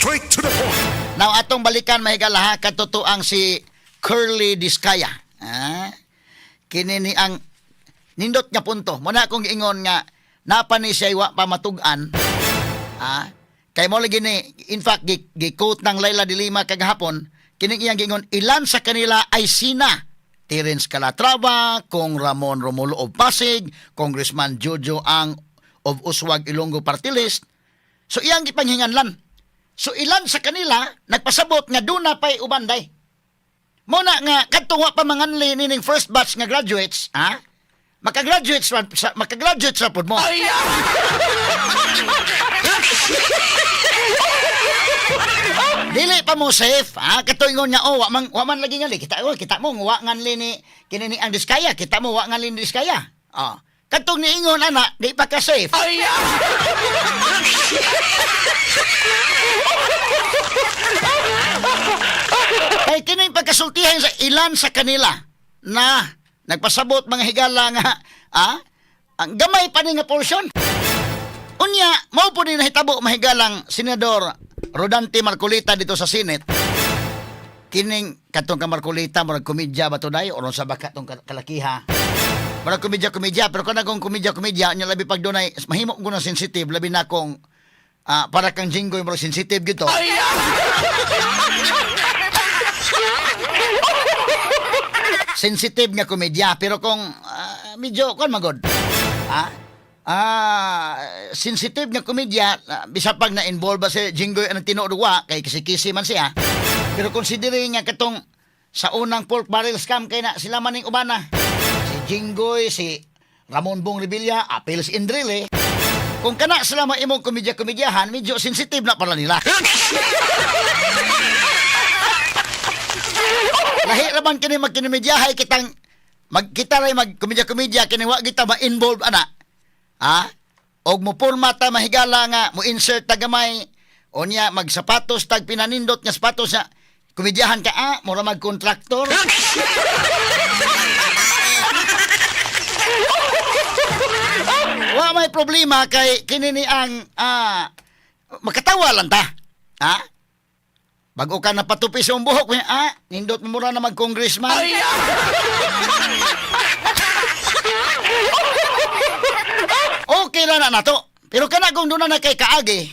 Straight to the point. Now, atong balikan mahigala ha, katotoang si Curly Diskaya. Kini ni ang nindot nga punto. Muna akong ingon nga, napa ni siya wa pamatugan. Kay mo lagi ni, in fact, gi-quote ng Laila de Lima kagahapon, kining iyang gingon, ilan sa kanila ay sina? Terence Calatrava, Kong Ramon Romulo of Pasig, Congressman Jojo Ang of Uswag Ilonggo Party List. So iyang gipanghinganlan. So ilan sa kanila nagpasabot nga duna pay ubanday. Muna nga kadtong wa pa manganli nining first batch nga graduates, makagraduates ra pud mo. Dili pa mo safe, katuingon nga wa man lagi ngali kita mo wa nganli ni kini ni ang Diskaya, kita mo wa nganli ni Diskaya. Katong niingon ana, di pa ka safe. Kay kini pagkasultihan sa ilan sa kanila na nagpasabot mga higala nga ang gamay pa ni nga porsyon. Unya, mao po ni nahitabo mahigalang Senador Rodante Marcolita dito sa Senate. Kining katong ka Marcolita murag komedya ba to day o sa baka tong kalakiha. Murag komedya pero kana kung komedya nya labi pag dunay mahimo ko na sensitive labi na kung para kang jinggoy murag sensitive gito. Sensitive nga komedya pero kung medyo kon magod. Sensitive nga komedya, bisa pag na-involve ba si Jinggoy anong tinuduwa, kay kisi-kisi man siya. Pero considering nga katong sa unang pork barrel scam kay na sila maning ubana. Si Jinggoy, si Ramon Bong Revilla, Apils Indrile. Kung kana sila maimong komedya-komedyahan, medyo sensitive na pala nila. Lahi raman kini magkinimedyahay kitang kita ray magkomedya-komedya kini wa kita ma-involve ana. Og mo pormata mahigala nga mo insert tagamay onya magsapatos tag pinanindot nga sapatos sa komedyahan ka mura magkontraktor. Wa may problema kay kini ni ang makatawa lang ta. Bago ka napatupi sa buhok nindot mo mura na mag-congressman. Okay na nato. Pero kana kung doon na kay kaagi,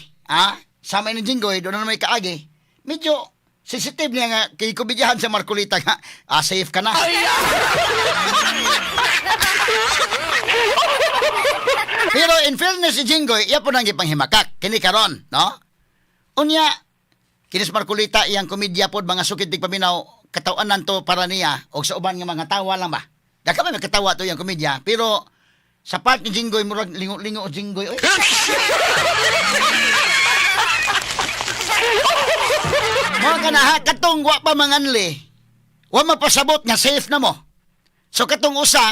sama ni Jinggoy, doon na may kaagi, medyo sensitive niya nga kay kubidyahan sa Marcolita nga, safe ka na. Pero in fairness si Jinggoy, iya po nang ipanghimakak, kini karon, no? Unya, kinis Marcolita, iyang komedya po, mga sukid tig paminaw, katawanan to para niya, o sa uban nga mga tawa lang ba? Daka may katawa to iyang komedya, pero sa part ni Jinggoy, murag lingo-lingo o Jinggoy. Oy. Mga kanaha, katong wa pa manganli, wa mapasabot nga safe na mo. So katong usa,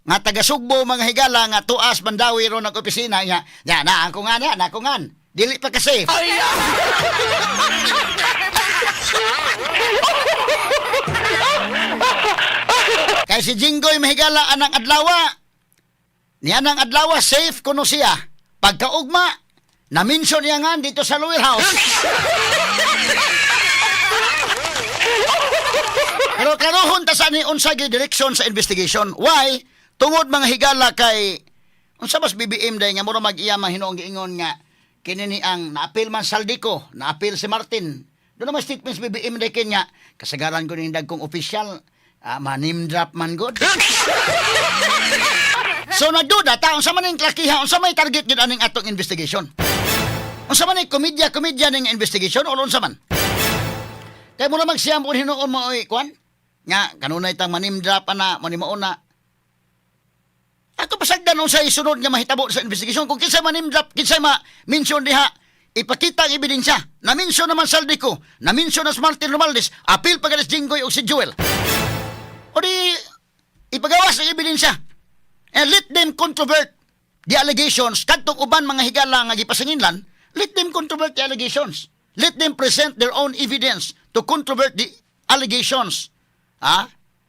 nga taga-Sugbo, mga higala, nga tuas, Mandawi, ro nag-opisina, nga, nakungan. Dili pa ka safe. Kay si Jinggoy mahigala anang adlawa. Niya nang adlawa, safe kuno siya. Pagkaugma, na-mention niya nga dito sa lower house. Pero karohon ta sa ni unsay direction sa investigation. Why? Tungod mga higala kay unsa mas BBM day nga mura mag-iya mahinoong giingon nga kini ni ang naapil man Saldico, naapil si Martin. Doon naman statements BBM day kanya kasagaran ko ning dagkong official manim drop man god. So nagduda ta unsa man ning klakiha, unsa may target gid aning atong investigation? Unsa man ning komedya ning investigation o unsa man? Kay mo na magsiyam kun hinuon mo kwan? Nga kanunay tang manim drop ana mo ni mauna. Ako pasagdan unsa isunod nga mahitabo sa investigation kung kinsa manim drop, kinsa ma-mention diha ipakita ang ebidensya. Na-mention naman Saldico, na-mention na Martin Romualdez, apil pa ganis Jinggoy o si Joel. O di ipagawas ang ebidensya. And let them controvert the allegations. Kadtong uban mga higala nga gipasinginlan, let them controvert the allegations. Let them present their own evidence to controvert the allegations.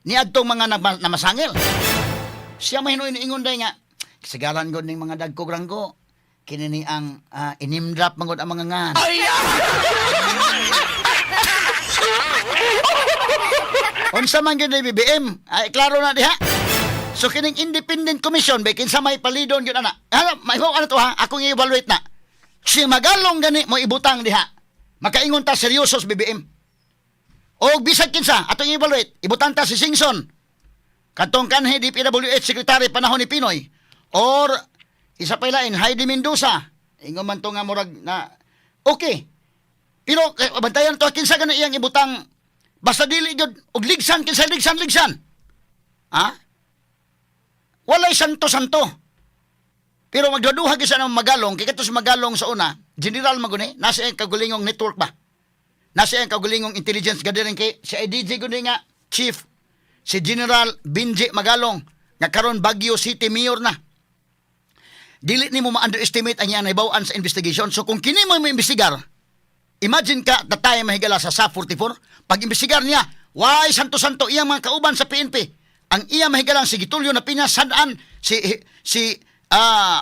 Ni adtong mga namasangil. Siya mahino iniingon day nga, kasagaran ko ning mga dagkog ranggo. kini ni ang inimdrap mangod ang mga ngan. Unsa man gyud ni BBM? Ay klaro na diha. So kining independent commission bay kinsa may palidon gyud ana. May ano to ha, akong i-evaluate na. Si Magalong gani mo ibutang diha. Makaingon ta seryoso sa BBM. O bisag kinsa atong i-evaluate, ibutang ta si Singson. Katong kanhi DPWH secretary panahon ni Pinoy or isa pa lain Heidi Mendoza. Ingon man to nga murag na okay. Pero bantayan to kinsa gani iyang ibutang basta dili gyud og ligsan kinsa ligsan. Ha? Walay santo-santo. Pero magduduha kisa ng Magalong, kaya ito sa Magalong sa una, general maguni, nasa yung kagulingong network ba? Nasa yung kagulingong intelligence gathering kay si IDG guni nga, chief, si General Binji Magalong, nga karon Baguio City Mayor na. Dili ni mo ma-underestimate ang yan nahibawaan sa investigation. So kung kini mo imbestigar, imagine ka, tatay mahigala sa SA 44, pag imbestigar niya, why santo-santo iyang mga kauban sa PNP, ang iya mahigalang si Gitulio na pinasadaan si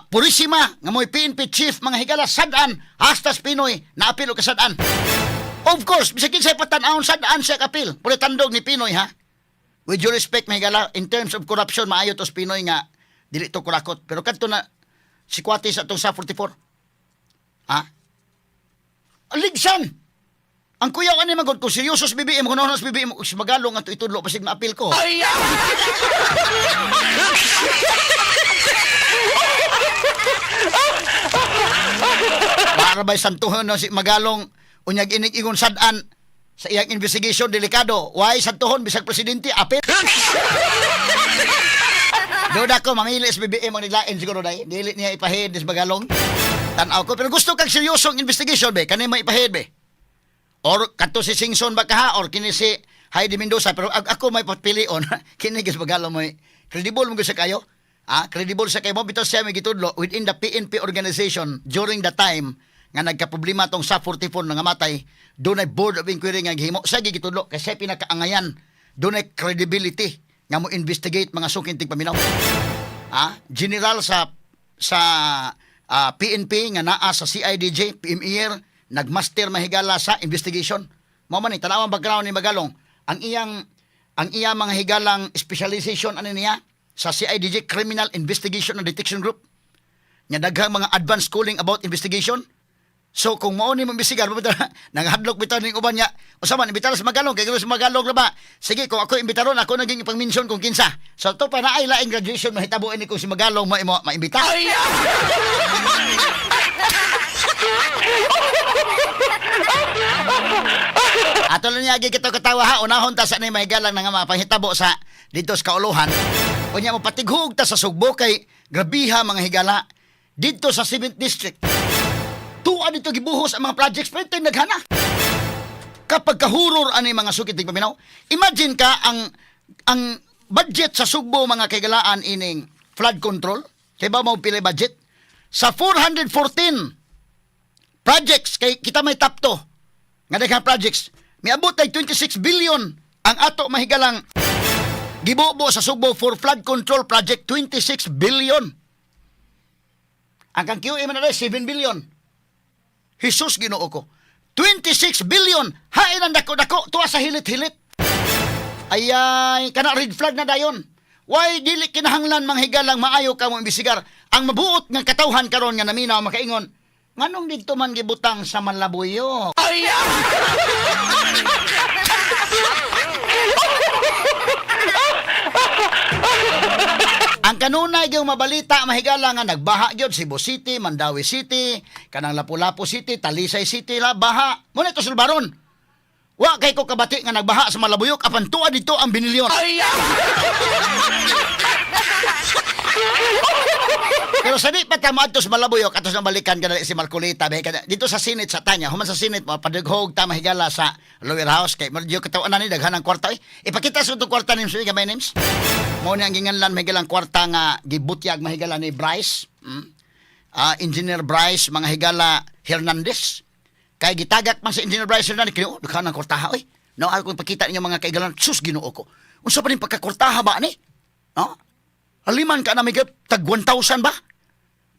Purisima nga mo'y PNP chief mga higala sadaan hastas Pinoy na apil o kasadaan. Of course, bisagin sa patanahon sadaan siya kapil. Puri tandog ni Pinoy ha. With due respect mahigala in terms of corruption maayo tos Pinoy nga dili to kurakot. Pero kadto na si Kwati sa atong sa 44. Ha? Ligsan. Ang kuya ka ni magod ko, seryoso sa BBM, kung sa BBM, si Magalong at itudlo, pasig maapil ko. Para ba'y santuhon no, si Magalong, unyag inig-ingon sadaan sa iyang investigation, delikado. Why santuhon, bisag presidente, apil? Doon ako, mamili sa BBM ang nilain siguro dahi. Dili niya ipahid si Magalong. Tanaw ko, pero gusto kang seryosong investigation, be, kanina mo ipahid, be. Or kato si Singson ba ka or kini si Heidi Mendoza pero ako may papilion kini gis Magalong mo credible mo sa kayo credible sa kayo mo bitaw siya may gitudlo within the PNP organization during the time nga nagkaproblema tong sa 44 nga matay dunay board of inquiry nga gihimo sa gitudlo kasi pinakaangayan dunay credibility nga mo investigate mga sukintig paminaw general sa PNP nga naa sa CIDJ PMER nagmaster mahigala sa investigation. Mao man ni tanawang background ni Magalong. Ang iyang mga higalang specialization ano niya sa CIDJ Criminal Investigation and Detection Group. Nya daghang mga advanced schooling about investigation. So kung mao ni mambisigar nanghadlok bitaw ning uban niya. Usa man imbitar sa Magalong kay sa Magalong ra ba. Sige kung ako imbitaron ako naging ipang-mention kung kinsa. So to pa na ay laing graduation mahitabo ini kung si Magalong maimbita. Ato lang niya kita katawa ha unahon ta sa ni mahigalang nga mga panghitabo sa dito sa kauluhan. Unya mo patighug ta sa Sugbo kay grabiha mga higala dito sa 7th district. Tuwa dito gibuhos ang mga projects pero ito naghana. Kapag kahuror ani mga sukitig paminaw, imagine ka ang budget sa Sugbo mga kaigalaan ining flood control. Kay ba mo pila budget sa 414 projects kay kita may top to nga daghang projects miabot ay 26 billion ang ato mahigalang gibubo sa Sugbo for flood control project 26 billion ang kang QM na 7 billion Jesus Ginoo ko 26 billion hain ang dako-dako tuwa sa hilit-hilit ayay kana red flag na dayon why dili kinahanglan manghigalang maayo ka mo imbisigar ang mabuot nga katawhan karon nga naminaw makaingon nganong dito man gibutang sa Malabuyo? Ang kanunay gyud mabalita mahigala nga nagbaha gyud Cebu City, Mandawi City, kanang Lapu-Lapu City, Talisay City la baha. Mo nito sulbaron. Wa kay ko kabati nga nagbaha sa Malabuyok apan tuwa dito ang binilyon. Pero sa di pa tamo adto sa Malabuyok atos na balikan kada si Marcolita dito sa Senate sa Tanya human sa Senate mo padughog ta mahigala sa lower house kay medyo katawan ni daghan ang kwarta ipakita sa to kwarta ni sige my names mo ni ang ginganlan mahigalang kwarta nga gibutyag mahigala ni Bryce Engineer Bryce mga higala Hernandez kay gitagak man sa Engineer Bryce Hernandez kini daghan ang kwarta oy no ako ipakita ninyo mga kaigalan sus Ginoo ko unsa pa ning pagkakortaha ba ni no aliman ka na may tag 1,000 ba?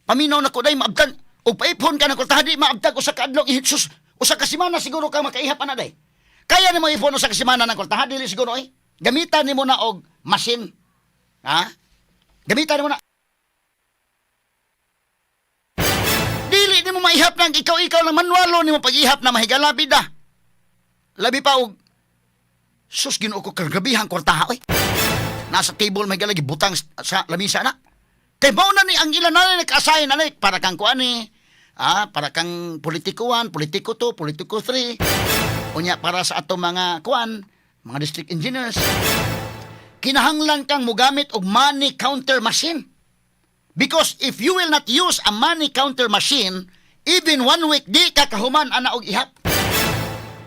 Paminaw na ko day maabtan. O paipon ka ng kwartaha, di maabtag usa ka adlaw, sus, usa ka semana siguro ka makaihap ana day. Kaya nimo ipon usa ka semana ng kwartaha, dili siguro eh. Gamitan nimo na og machine. Ha? Gamitan nimo na. Dili nimo maihap nang ikaw lang manualo nimo pag-ihap na mahigala bida. Labi pa og sus Ginoo ko kagabihang kwartaha oy. Nasa table may galagi butang sa lamisa na. Kay mao na ni ang ilan na nag-assign na para kang kuan ni. Para kang politiko 1, politiko 2, politiko 3. Unya para sa ato mga kuan, mga district engineers. Kinahanglan kang mogamit og money counter machine. Because if you will not use a money counter machine, even 1 week di ka kahuman ana og ihap.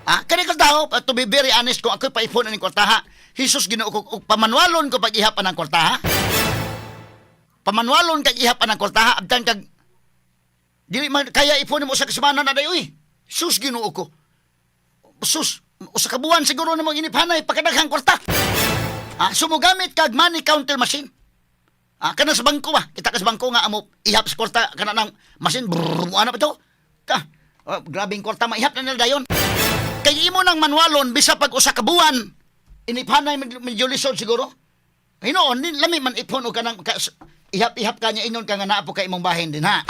Kani ko daw, to be very honest, kung ako'y paipon ang kwartaha, Jesus Ginoo ko, pamanualon ko pag-ihap ang kwartaha. Pamanualon kag ihap ang kwartaha, abdan kag, dili man kaya ipon mo sa kasemana na dayo eh. Jesus Ginoo ko. Sus, usa ka buwan siguro na mong iniphanay, pagkadaghang kwarta. Sumugamit kag money counter machine. Kana sa bangko ba? Kita ka sa bangko nga amo ihap sa kwarta, kana ng machine, ano ba ito? Grabing kwarta, maihap na nila dayon. Kay imo nang manualon bisa pag usa ka buwan iniphanay medyo lisod siguro. Hinoon din lami man ipon o kanang ihap-ihap kanya inon ka nga naa po kay imong bahin din ha.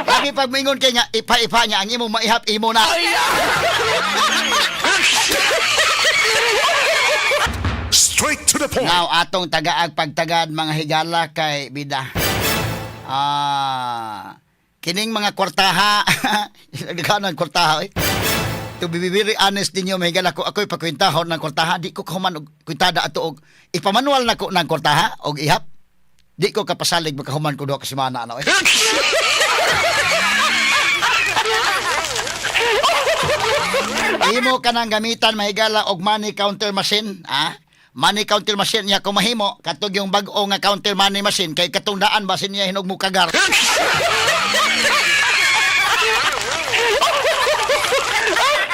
Lagi pag mingon kay nga ipa-ipa niya ang imong maihap imo na. Straight to the point. Now atong tagaag pagtagad mga higala kay bida. Kining mga kwartaha, nagkanan kwartaha eh. To be very honest ninyo, may higala ko, ako'y pakwintahon ng kwartaha, di ko kahuman og kwintada ato og ipamanual na ko ng kwartaha og ihap. Di ko kapasalig makahuman ko do ka semana ano eh. Imo ka nang gamitan mahigala og money counter machine, money counter machine niya kung mahimo katog yung bag-o nga counter money machine kay katong daan basin niya hinog mo kagar.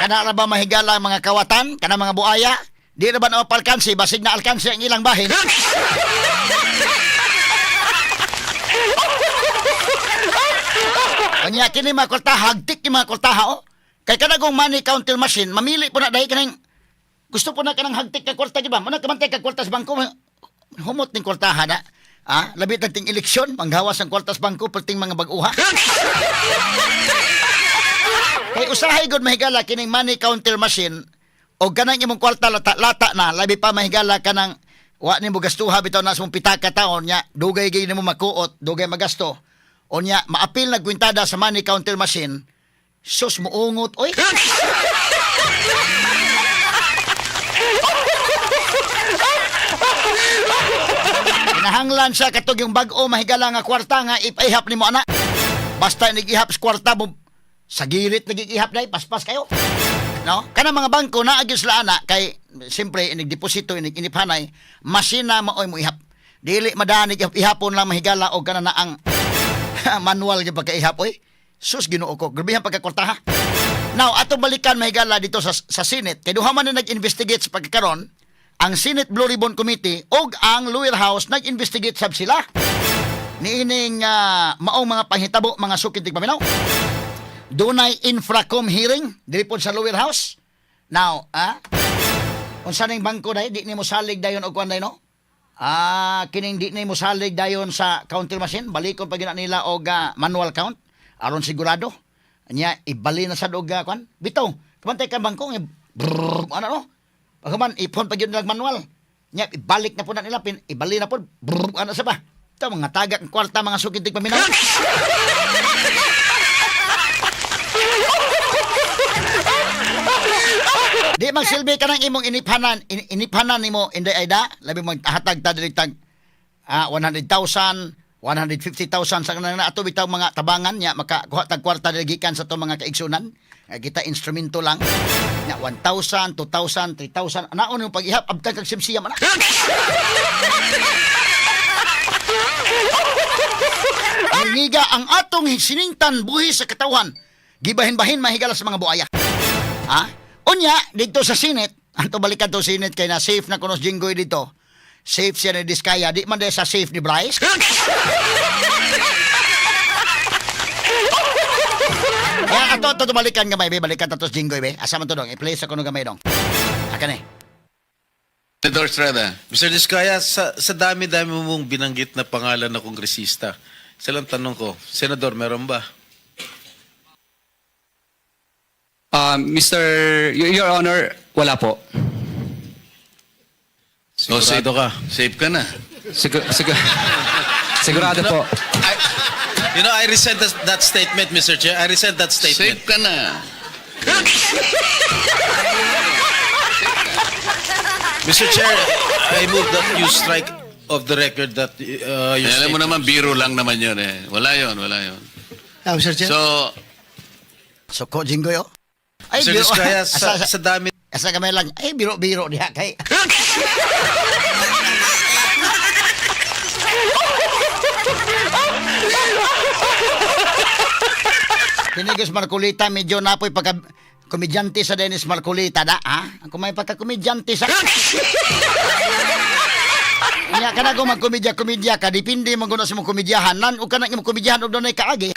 Kana ra ba mahigala ang mga kawatan, kana mga buaya, di ra ba na mapalkansi basig na alkansi ang ilang bahin. Kanya kini mga kwartaha, hagtik yung mga kwartaha oh. Kay kanagong money counter machine, mamili po na dahil kanang gusto po na kanang hagtik ka kwarta, di ba? Muna kamantay ka kwarta sa bangko, humot ng kwartaha na. Labi ting eleksyon, manggawas ang kwarta sa bangko, perting mga bag-uha. Kay usahay gud mahigala kining money counter machine, o kanang imong kwarta lata na, labi pa mahigala kanang wa nimo gastuha bitaw na sa mong pitaka taon nya, dugay gay nimo makuot, dugay magasto. O nya, maapil na kwintada sa money counter machine, sus muungot, oy. Kinahanglan siya katog yung bag-o mahigala nga kwarta nga ipaihap nimo ana. Basta nag-ihap sa kwarta mo sa girit nag-ihap dai paspas kayo. No? Kana mga bangko na agi sila ana kay siyempre inigdeposito iniphanay masina maoy mo ihap. Dili madani ihapon lang mahigala og kana na ang manual gyud pagkaihap oy. Sus Ginoo ko, grabehan pagkakwartaha. Now, ato balikan mahigala dito sa Senate. Kay duha man na nag-investigate sa pagkakaron, ang Senate Blue Ribbon Committee og ang Lower House nag-investigate sab sila. Niining maong mga panghitabo, mga sukitig paminaw. Dunay infracom hearing dili pod sa Lower House. Now, unsa ning bangko dai di nimo salig dayon og kuan dai no? Kining di nimo salig dayon sa counter machine, balikon pa gina nila og manual count aron sigurado. Nya ibali na sa duga kuan. Bitaw, kumantay ka bangko ano no? Pagkaman ipon pa gyud manual. Nya ibalik na po na nila ibali na po. Ano sa ba? Ito mga tagak kwarta mga sukitig paminaw. Di magsilbi ka ng imong iniphanan nimo inday ayda, labi mo hatag ta diri tag 100,000, 150,000 sa kanang ato bitaw mga tabangan nya makakuha tag kwarta diri gikan sa to mga kaigsunan. Kita instrumento lang nya 1,000, 2,000, 3,000 anaon yung paghihap abtag kag simsiya man. Ngiga ang atong siningtan buhi sa katawan. Gibahin-bahin mahigala sa mga buaya. Unya dito sa Senate, ato balikan to Senate kay na safe na kunos Jinggoy dito. safe siya ni Diskaya, di man dahil sa safe ni Bryce. Kaya ato balikan gamay, be, balikan tatos Jinggoy, be. Asa man to dong, i-place ako no gamay dong. Akan eh. Senador Estrada. Mr. Diskaya, sa dami-dami mong binanggit na pangalan na kongresista, isa lang tanong ko, Senador, meron ba? Your Honor, wala po. Sigurado ka? Safe ka na. Sigurado po. I resent that statement, Mr. Chair. I resent that statement. Safe ka na. Mr. Chair, I move that you strike of the record that you Alam mo stated. naman, biro lang naman yun eh. Wala yun. Mr. Chair. So, ko Jinggoy, oh. Ay, Mr. Diskaya, sa dami... Asa gamay lang, ay, biro-biro diha kay. Tinigos Marcolita, medyo napoy pagka komedyante sa Dennis Marcolita da, ha? Ako may pagka-komedyante sa... Nya kana ko magkomedya-komedya ka, dipindi man guna sa mong komedyahan, nan o kana imong komedyahan og dunay kaagi.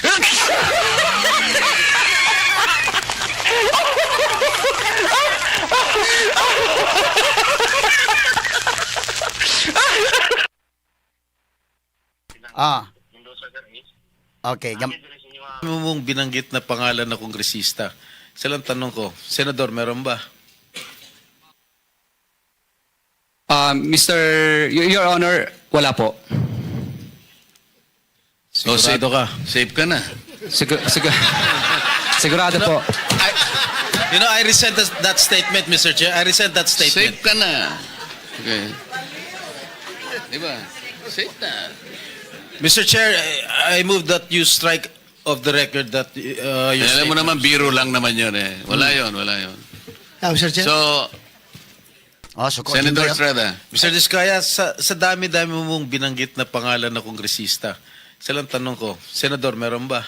Ah. Okay, Dami mong binanggit na pangalan na kongresista. Isa lang tanong ko, Senador, meron ba? Your Honor, wala po. Sigurado ka? safe ka na. Sigurado po. I resent that statement, Mr. Chair. I resent that statement. Safe ka na. Okay. Diba? Safe na. Mr. Chair, I move that you strike of the record that you Alam mo stated. naman, biro lang naman yun eh. Wala yun. Mr. Chair. So, Suko Senador Jinggoy, oh. Estrada. Mr. Diskaya, sa dami-dami mong binanggit na pangalan na kongresista, isa lang tanong ko, Senador, meron ba?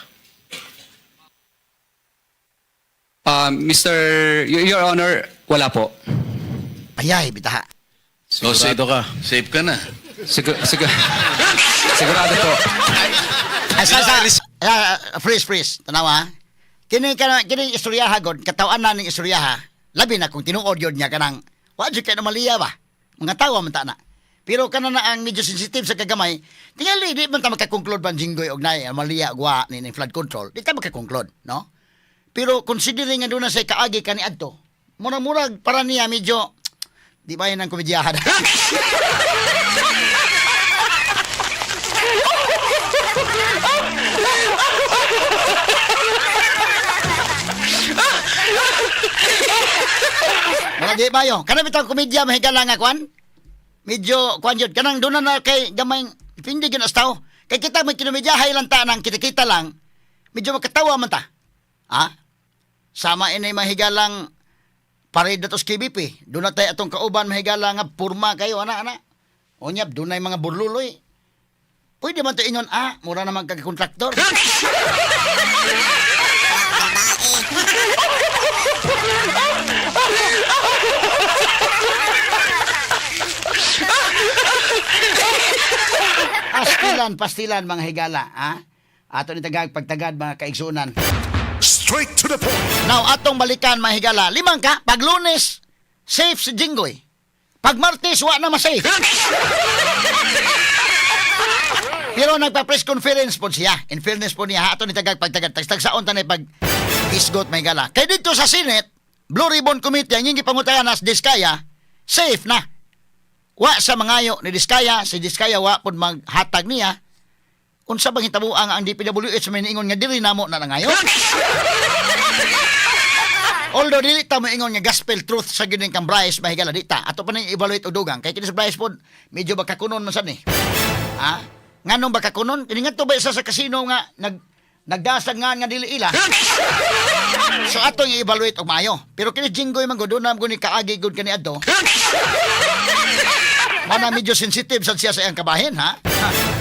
Your Honor, wala po. Ayay, bitaha. Sigurado ka? Safe ka na. Sigurado po. Freeze. Tanawa. Kini istoryaha god, katawan na ning istoryaha. Labi na kung tinuod yun niya kanang wa jud kay na maliya ba. Mga tawa man ta na. Pero kana na ang medyo sensitive sa kagamay, tingali di man ta makakonclude ban Jinggoy og nay maliya gwa ni flood control. Di ta makakonclude, no? Pero considering nga doon na say kaagi kani adto, murag para niya medyo di ba yun ang komedyahan. Malagi bayo. Kana bitang komedya mahigala nga kwan. Medyo kwan jud kanang doon na kay gamay pindi gyud astaw. Kay kita may kinomedyahay lang ta nang kita lang. Medyo makatawa man ta. Ha? Sama inay mahigalang parade datos KBP. Doon na tayo atong kauban mahigala nga purma kayo ana. Onyap doon na mga burluloy. Pwede man to ingon mura naman kag kontraktor. Pastilan mga higala, ha? Ato ni tagag pagtagad mga kaigsunan. Straight to the point. Now, atong balikan mga higala. Limang ka, pag Lunes, safe si Jinggoy. Pag Martes, wa na ma-safe. Pero nagpa-press conference po siya. In fairness po niya, ato ni tagag pagtagad. Tagsaon tanay pag isgot mga higala. Kaya dito sa Senate, Blue Ribbon Committee, ang yung ipangutayan as Diskaya, safe na. Wa sa mangayo ni Diskaya, si Diskaya wa pud maghatag niya. Unsa bang hitabuang ang DPWH may niingon nga dili namo na nangayo? Although dili ta mo ingon nga gospel truth sa gining kang Bryce mahigala dita. Ato pa ning evaluate og dugang kay kini sa Bryce pod medyo bakakunon man sad ni. Ha? Nganong bakakunon? Kini ngadto ba isa sa casino nga nagdasag nga dili ila. So atong i-evaluate og maayo. Pero kini Jinggoy man gud na guni kaagi gud kani adto. Mana medyo sensitive sad siya sa iyang kabahin, ha?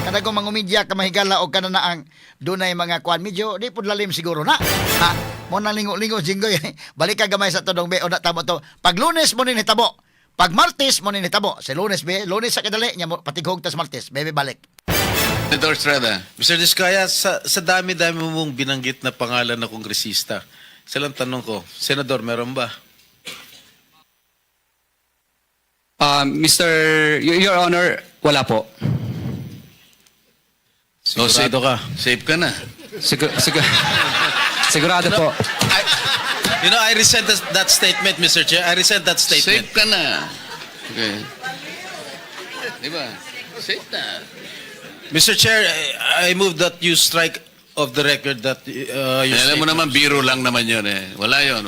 Kada kung mangumidya ka mahigala o kana na ang dunay mga kwan medyo di pud lalim siguro na. Ha? Mo na lingo-lingo Jinggoy. Balik ka gamay sa tudong be o na tamo to. Pag Lunes mo ni hitabo. Pag Martes mo ninitabo, si Lunes Lunes sa kadali nya mo patighog tas Martes, bebe balik. Senator Estrada. Mr. Diskaya, sa dami-dami mong binanggit na pangalan na kongresista, isa lang tanong ko, Senador, meron ba? Your Honor, wala po. So, Sigurado ka? Safe ka na. Sigurado po. I resent that statement, Mr. Chair. I resent that statement. Safe ka na. Okay. Di ba? Safe na. Mr. Chair, I move that you strike of the record that your Alam mo statement- naman, biro lang naman yun eh. Wala yun.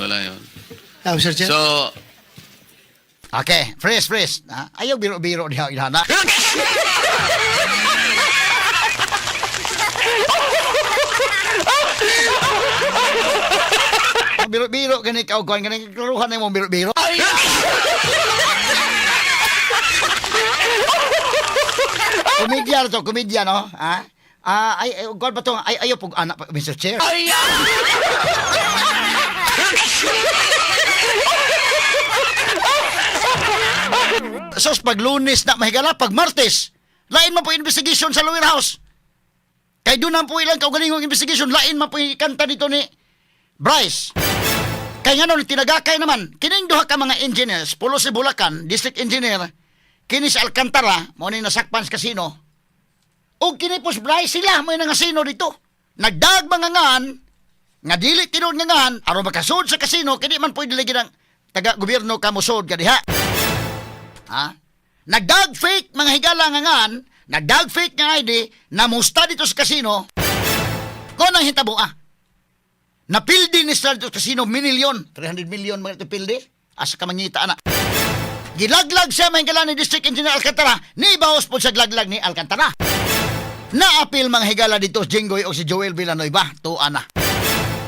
Mr. Chair. So, Okay, freeze. Ha? Ayaw biro-biro diha ilhana. Biro-biro gani ka kuan gani klaruhan na mo biro-biro. Komedya no? Ha? God ba to? Ayaw pug anak Mr. Chair. Sos pag Lunes na mahigala, pag Martes, lain man po investigation sa lower house. Kay doon po ilang kaugalingong investigation, lain man po kanta dito ni Bryce. Kay nga nun, tinagakay naman, kining duha ka mga engineers, pulo si Bulacan, district engineer, kini si Alcantara, mo ni nasakpan sa kasino, o kini po si Bryce sila, may nangasino dito. Nagdag mga ngan, nga dili tinod nga ngan, aron makasud sa kasino, kini man po iligi ng taga-gobyerno kamusod kadiha. Ha? Nagdag fake mga higala nga ngan, nagdag fake nga ID, namusta dito sa kasino, kung nang hitabo napildi ni Star dito sa kasino, minilyon, 300 million mga ito pildi, asa ka mangita na. Gilaglag siya mga higala ni District Engineer Alcantara, ni bawas po sa glaglag ni Alcantara. Naapil mga higala dito si Jinggoy o si Joel Villanueva, tuwa na.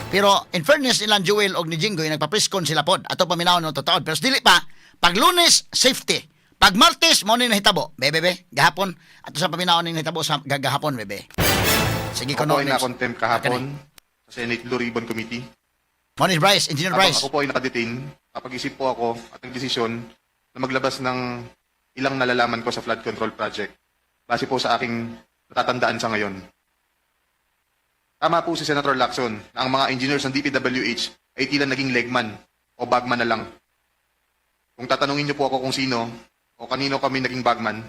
Pero in fairness ilang Joel o ni Jinggoy, nagpa-preskon sila pod, ato paminaw ng totoo, pero dili pa, pag Lunes, safety. Pag Martes, mo ni nahitabo. Bebe, gahapon. Ato sa paminaw ni nahitabo sa gagahapon, bebe. Sige ko Ako po ay na-contempt kahapon sa Senate Blue Ribbon Committee. Morning, Bryce. Engineer Bryce. Ako po ay nakadetain. Kapag-isip po ako at nagdesisyon na maglabas ng ilang nalalaman ko sa flood control project base po sa aking natatandaan sa ngayon. Tama po si Senator Lacson na ang mga engineers ng DPWH ay tila naging legman o bagman na lang. Kung tatanungin niyo po ako kung sino o kanino kami naging bagman,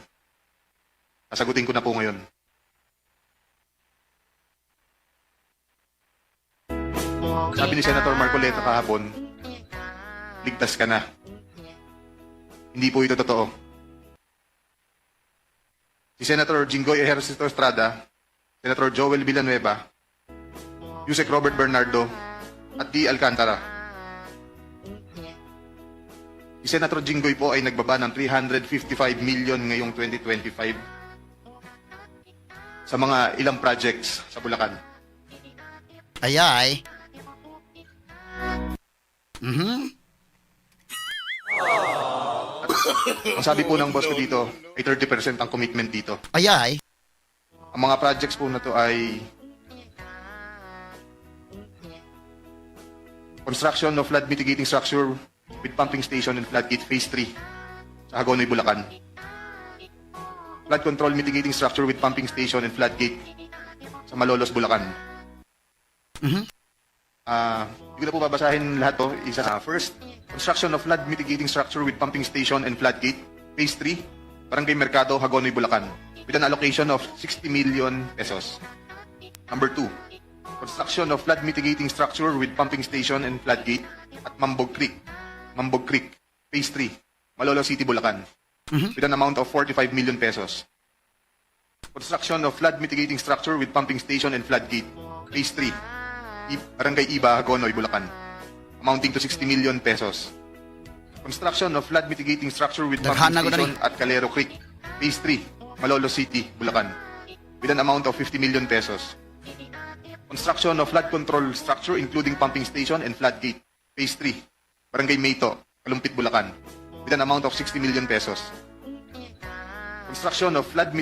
sasagutin ko na po ngayon. Sabi ni Senator Marcoleta kahapon, ligtas ka na. Hindi po ito totoo. Si Senator Jinggoy Ejercito Estrada, Senator Joel Villanueva, Yusek Robert Bernardo, at D. Alcantara. Si Senator Jinggoy po ay nagbaba ng 355 million ngayong 2025 sa mga ilang projects sa Bulacan. Ayay. Ang sabi po ng boss ko dito ay 30% ang commitment dito. Ayay. Ang mga projects po na to ay construction of flood mitigating structure with pumping station and floodgate phase 3 sa Hagonoy, Bulacan. Flood control mitigating structure with pumping station and floodgate sa Malolos, Bulacan. Hindi ko na po babasahin lahat to. Isa sa first, construction of flood mitigating structure with pumping station and floodgate phase 3, Barangay Mercado, Hagonoy, Bulacan, with an allocation of 60 million pesos. Number 2, construction of flood mitigating structure with pumping station and floodgate at Mambog Creek, phase 3, Malolos City, Bulacan, with an amount of 45 million pesos. Construction of flood mitigating structure with pumping station and floodgate, phase 3, Barangay Iba, Hagonoy, Bulacan, amounting to 60 million pesos. Construction of flood mitigating structure with pumping Daghan na station at Calero Creek, phase 3, Malolos City, Bulacan, with an amount of 50 million pesos. Construction of flood control structure including pumping station and floodgate, phase 3, Barangay Mayto, Kalumpit, Bulacan, with an amount of 60 million pesos. Construction of flood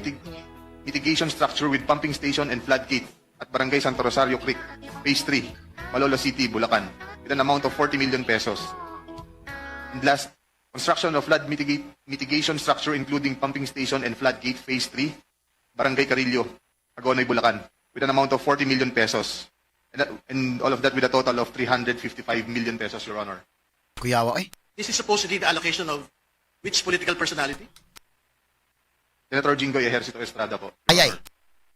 mitigation structure with pumping station and floodgate at Barangay Santo Rosario Creek, phase 3, Malolos City, Bulacan, with an amount of 40 million pesos. And last, Construction of flood mitigation structure including pumping station and floodgate phase 3, Barangay Carillo, Agonoy, Bulacan, with an amount of 40 million pesos. And all of that with a total of 355 million pesos, Your Honor. Kuyawa, eh. This is supposedly the allocation of which political personality? Senator Jinggoy Ejercito Estrada po. Ayay.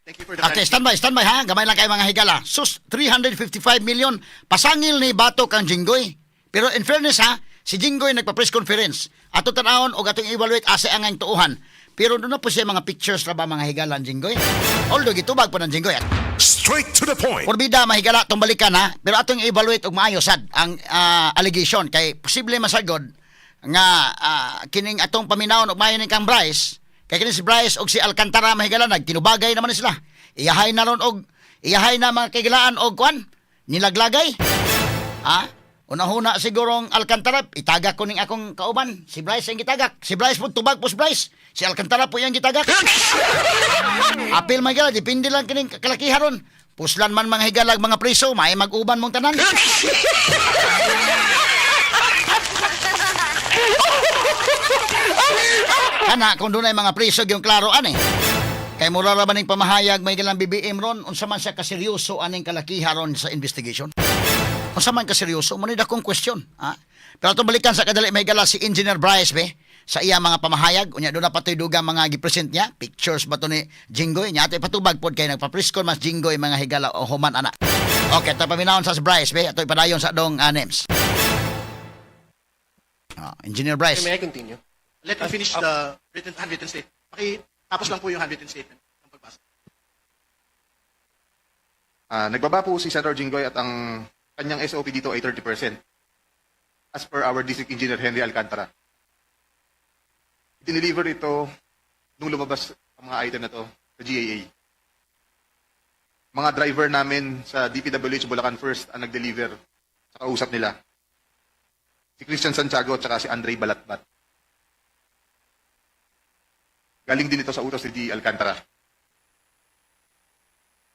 Thank you for the Okay, standby ha. Gamay lang kayo mga higala. Sus, 355 million. Pasangil ni Bato kang Jinggoy. Pero in fairness ha, si Jinggoy nagpa-press conference. Ato tanahon o atong evaluate asa ang ang tuuhan. Pero doon na po siya mga pictures na ba mga higala ng Jinggoy. Although gitubag po ng Jinggoy. Straight to the point. Porbida, mahigala, itong balikan ha. Pero atong evaluate og maayo sad ang allegation. Kay posible masagod nga kining atong paminawon og maayo ni kang Bryce. Kay kini si Bryce og si Alcantara mahigala nagtinubagay naman sila. Iyahay na ron og iyahay na mga kagilaan og kwan nilaglagay. Una-huna sigurong Alcantara itagak ko ning akong kauban. Si Bryce ang gitagak. Si Bryce po tubag po si Bryce. Si Alcantara po yang gitagak. Apil mahigala depende lang kining kalakihan ron. Puslan man mga higalag mga preso, may mag-uban mong tanan. Kana kung doon ay mga preso yung klaro ani. Kay mura ra maning pamahayag may galang BBM ron unsa man siya kaseryoso aning kalakihan ron sa investigation. Unsa man kaseryoso mo ni dakong question, ha? Pero atong balikan sa kadali may gala si Engineer Bryce be sa iya mga pamahayag unya doon na patoy dugang mga gipresent niya, pictures ba to ni Jinggoy nya atay patubag pod kay nagpa-preskon mas Jinggoy mga higala o human ana. Okay, ta paminawon sa si Bryce be atoy padayon sa dong names. Engineer Bryce. May I continue? Let me finish the handwritten statement. Tapos lang po yung handwritten statement ng pagbasa. Nagbaba po si Senator Jinggoy at ang kanyang SOP dito ay 30%. As per our District Engineer Henry Alcantara. Itiniliver ito nung lumabas ang mga item na to sa GAA. Mga driver namin sa DPWH Bulacan First ang nag-deliver sa kausap nila. Si Christian Santiago at saka si Andre Balatbat. Galing din ito sa utos ni D. Alcantara.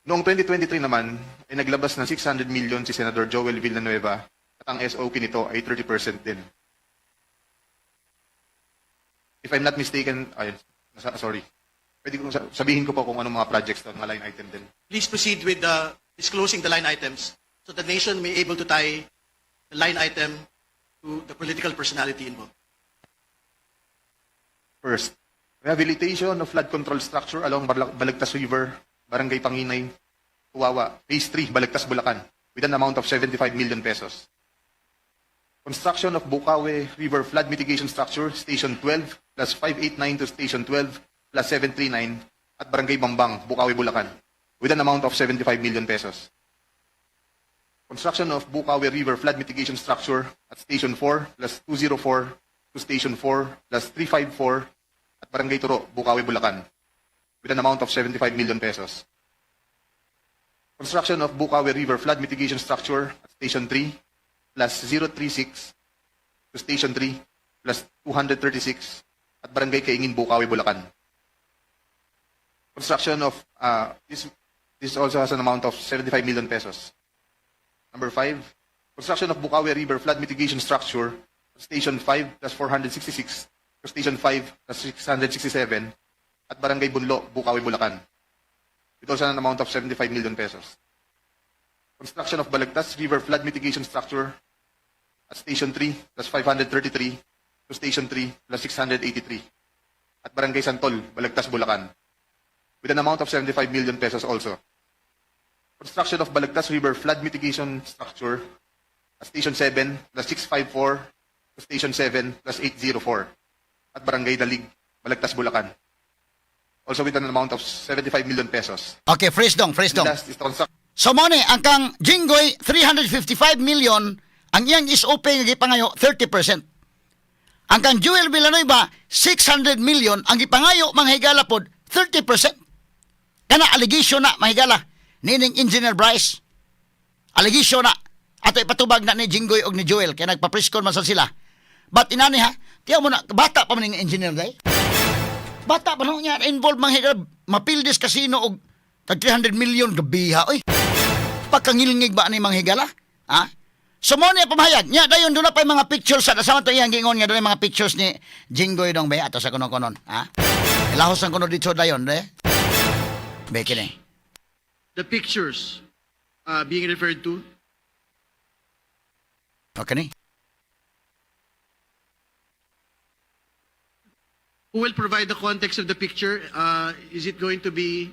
Noong 2023 naman, ay naglabas ng 600 million si Senador Joel Villanueva at ang SOP nito ay 30% din. If I'm not mistaken, sorry. Pwede kong sabihin ko po kung anong mga projects to, mga line item din. Please proceed with disclosing the line items so the nation may able to tie the line item to the political personality involved. First, rehabilitation of flood control structure along Balagtas River, Barangay Panginay, Tuwawa, Phase 3, Balagtas, Bulacan, with an amount of 75 million pesos. Construction of Bukawe River Flood Mitigation Structure, Station 12, plus 589 to Station 12, plus 739, at Barangay Bambang, Bukawe, Bulacan, with an amount of 75 million pesos. Construction of Bukawe River Flood Mitigation Structure at Station 4, plus 204 to Station 4, plus 354, at Barangay Turo, Bukawe, Bulacan, with an amount of 75 million pesos. Construction of Bukawe River Flood Mitigation Structure at Station 3, plus 036 to Station 3, plus 236, at Barangay Kaingin, Bukawe, Bulacan. Construction of, this also has an amount of 75 million pesos. Number 5, construction of Bukawe River Flood Mitigation Structure at Station 5, plus 466, to Station 5, plus 667, at Barangay Bunlo, Bukawe, Bulacan, with also an amount of 75 million pesos. Construction of Balagtas River Flood Mitigation Structure at Station 3, plus 533, to Station 3, plus 683, at Barangay Santol, Balagtas, Bulacan, with an amount of 75 million pesos also. Construction of Balagtas River Flood Mitigation Structure at Station 7, plus 654, to Station 7, plus 804, at Barangay Dalig, Balagtas, Bulacan, also with an amount of 75 million pesos. Okay, freeze dong. Last is the construction. So mo ni ang kang Jinggoy 355 million ang iyang SOP nga gipangayo 30%. Ang kang Joel Villanueva 600 million ang gipangayo mga higala pod 30%. Kana allegation na mahigala nining Engineer Bryce. Allegation na ato ipatubag na ni Jinggoy og ni Joel kay nagpa-preskon man sa sila. But inani ha, tiyaw mo na bata pa man ning engineer day. Bata pa no niya involved mga higala mapildis casino og tag 300 million gabiha oy. Pagkangilngig ba ni mga higala? Ha? So mo niya pamahayag. Nya dayon doon na pa yung mga pictures sa sama to iyang gingon nga doon yung mga pictures ni Jinggoy dong be ato sa kuno-kunon. Ha? Ilahos ang kuno dito dayon de. Be kini. The pictures being referred to, Okay ni. who will provide the context of the picture? Is it going to be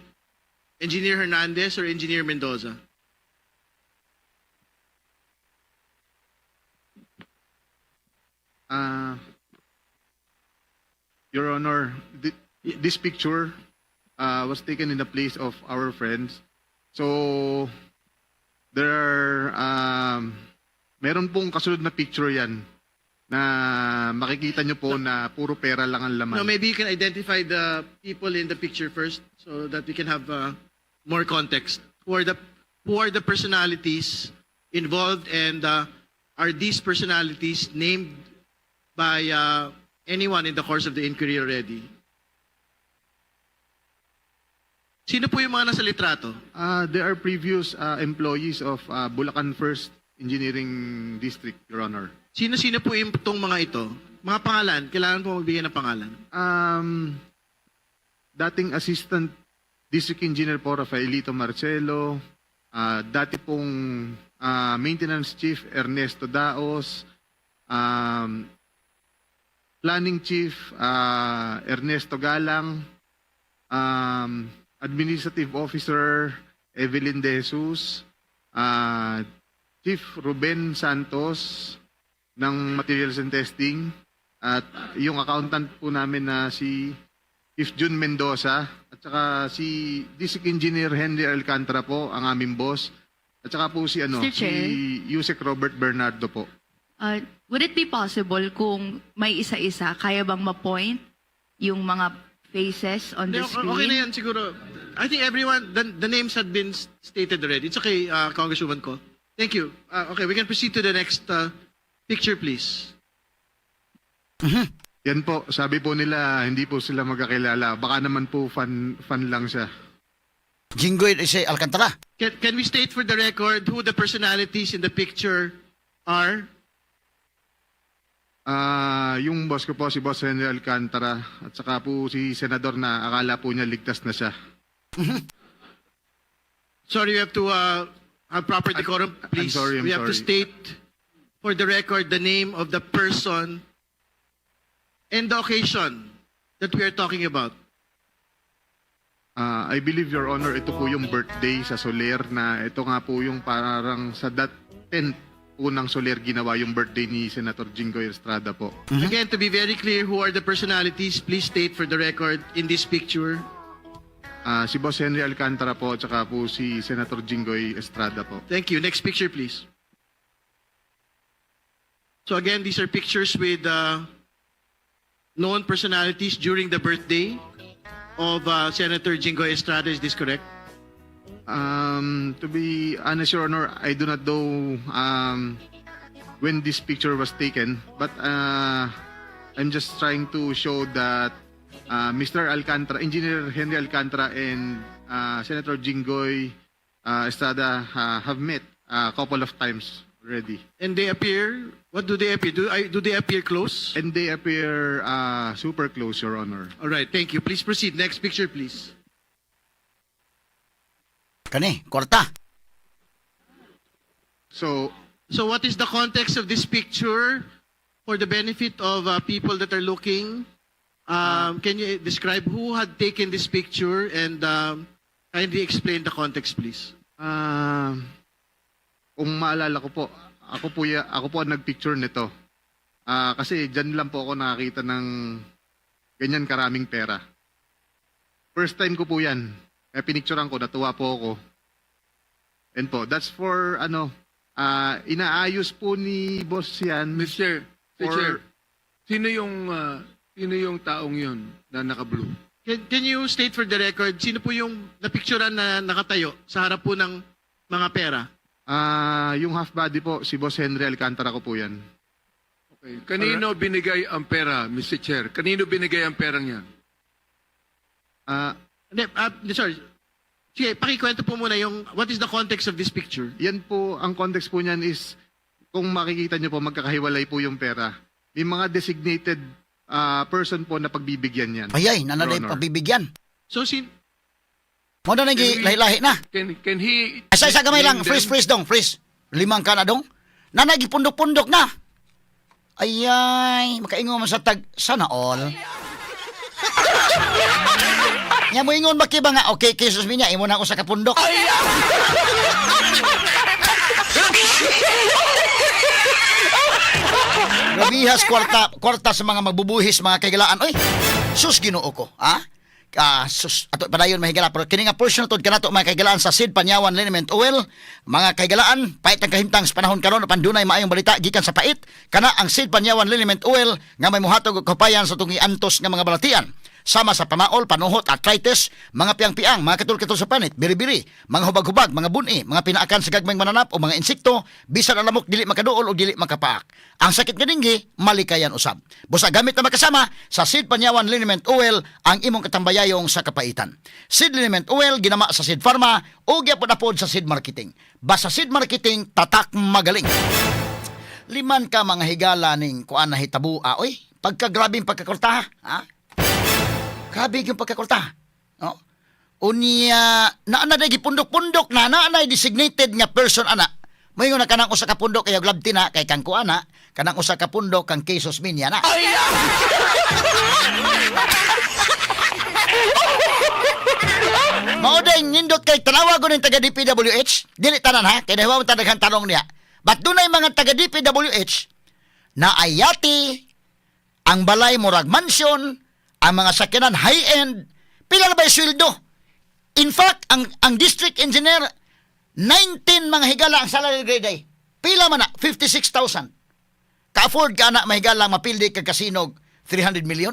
Engineer Hernandez or Engineer Mendoza? Your Honor, this picture was taken in the place of our friends. So, there are, meron pong kasunod na picture yan na makikita nyo po na puro pera lang ang laman. No, maybe you can identify the people in the picture first so that we can have more context. Who are the personalities involved, and are these personalities named by anyone in the course of the inquiry already? Sino po yung mga nasa litrato? They are previous employees of Bulacan First Engineering District, Your Honor. Sino-sino po yung itong mga ito? Mga pangalan, kailangan po magbigay ng pangalan. Dating Assistant District Engineer po Rafaelito Marcelo, dati pong Maintenance Chief Ernesto Daos, Planning Chief Ernesto Galang, Administrative Officer Evelyn De Jesus, Chief Ruben Santos ng Materials and Testing, at yung accountant po namin na si Chief Jun Mendoza, at saka si District Engineer Henry Alcantara po, ang aming boss, at saka po si Mr. Chair? si Yusek Robert Bernardo po. Would it be possible kung may isa-isa, kaya bang ma-point yung mga faces on the screen? Okay na yan siguro. I think everyone, the names had been stated already. It's okay, Congresswoman Ko. Thank you. Okay, we can proceed to the next picture, please. Yan po, sabi po nila, hindi po sila magkakilala. Baka naman po fan lang siya. Jinggoy si Alcantara. Can we state for the record who the personalities in the picture are? Yung boss ko po, si Boss Henry Alcantara, at saka po si Senador na akala po niya ligtas na siya. Sorry, we have to have proper decorum, please. I'm we have to sorry. state for the record the name of the person and the occasion that we are talking about. I believe, Your Honor, ito po yung birthday sa Soler na ito nga po yung parang sa 10th po ng Soler ginawa yung birthday ni Senator Jinggoy Estrada po. Again, to be very clear, who are the personalities? Please state for the record in this picture. Si Boss Henry Alcantara po, at saka po si Senator Jinggoy Estrada po. Thank you. Next picture, please. So again, these are pictures with known personalities during the birthday of Senator Jinggoy Estrada. Is this correct? To be honest, Your Honor, I do not know when this picture was taken, but I'm just trying to show that Mr. Alcantara, Engineer Henry Alcantara, and Senator Jinggoy Estrada have met a couple of times already. And they appear, what do they appear? Do they appear close? And they appear super close, Your Honor. All right, thank you. Please proceed. Next picture, please. Kani, kwarta. So, So what is the context of this picture for the benefit of people that are looking? Can you describe who had taken this picture and kindly explain the context, please? kung maalala ko po, ako po ang nagpicture nito. Kasi dyan lang po ako nakakita ng ganyan karaming pera. First time ko po yan. Kaya pinicturean ko, natuwa po ako. And po, that's for, inaayos po ni boss yan. Mr. For- Chair, sino yung taong yun na naka-blue? Can you state for the record, sino po yung napicturean na nakatayo sa harap po ng mga pera? Yung half body po, si Boss Henry Alcantara ko po yan. Okay. Kanino binigay ang pera, Mr. Chair? Kanino binigay ang perang yan? Hindi, sorry. Sige, pakikwento po muna yung, what is the context of this picture? Yan po, ang context po niyan is, kung makikita nyo po, magkakahiwalay po yung pera. May mga designated person po na pagbibigyan yan. Ayay, nanaday Your Honor. pabibigyan. So, Mo na nagi lahi-lahi na. Can he... Isa gamay lang, name freeze, them? freeze dong, freeze. 5 ka na dong. Nanagi pundok-pundok na. Ayay, makaingon man sa tag, sana all. Nga mo ingon ba nga, okay, kisos minya, imo na ako sa kapundok. Grabihas kwarta sa mga magbubuhis, mga kaigalaan. Oy, sus ginoo ko, ha? Sus, ato padayon mahigala, pero kini nga portion tod kanato mga kaigalaan sa Sid Panyawan Liniment Oil, mga kaigalaan, pait ang kahimtang sa panahon karon apan dunay maayong balita gikan sa pait, kana ang Sid Panyawan Liniment Oil nga may muhatag og kapayan sa tungi antos nga mga balatian. Sama sa pamaol, panuhot, arthritis, mga piang-piang, mga katul-katul sa panit, biri-biri, mga hubag-hubag, mga buni, mga pinaakan sa gagmayng mananap o mga insekto, bisan ang lamok dili makaduol o dili makapaak. Ang sakit nga dinggi, malikayan usab. Busa gamit na makasama sa Sid Panyawan Liniment Oil ang imong katambayayong sa kapaitan. Sid Liniment Oil ginama sa Sid Pharma o gyapon sa Sid Marketing. Basta Sid Marketing, tatak magaling. 5 ka mga higala ning kuan na hitabua, oy, pagkagrabing pagkakortaha, ha? Grabe yung pagkakulta. No? Unya, naanay gipundok-pundok na, naanay designated nga person, ana. May nga kanang usa ka pundok kay glabti na, kay kang kuana, kanang usa ka pundok kang Quezos Minya na. Maoday, nindot kay tanawa ko ng taga-DPWH, dili tanan ha, kay nahiwa mo tadaghang tanong niya. Ba't dunay mga taga-DPWH na ayati ang balay murag mansion, ang mga sakyanan high-end, pila na ba yung sweldo? In fact, ang district engineer, 19 mga higala ang salary grade ay. Pila man na, 56,000. Ka-afford ka na mahigala mapildi kag kasinog, 300 million?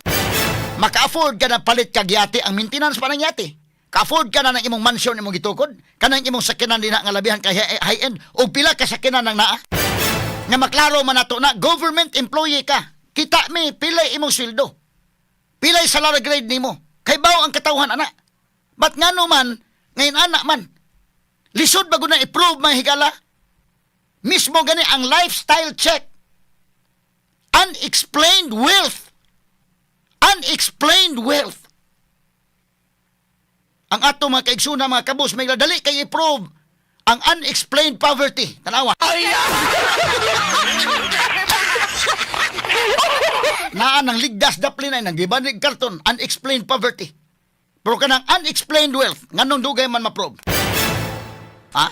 Maka-afford ka na palit kag yate ang maintenance pa ng yate. Ka-afford ka na ng imong mansion imong gitukod, kanang imong sakyanan din na nga labihan kay high-end, o pila ka sakyanan ng naa. Nga maklaro man nato na, government employee ka. Kita mi, pila imong sweldo. Pilay salary grade nimo. Kay bawo ang katawhan ana. Ba't nga man, ngayon anak man. Lisod bago na i-prove mga higala. Mismo gani ang lifestyle check. Unexplained wealth. Unexplained wealth. Ang ato mga kaigsuna, mga kabus, may dali kay i-prove ang unexplained poverty. Tanawa. Naan ng ligdas daplin ay nanggibanig karton, unexplained poverty. Pero kanang unexplained wealth, nganong dugay man ma-prove. Ha?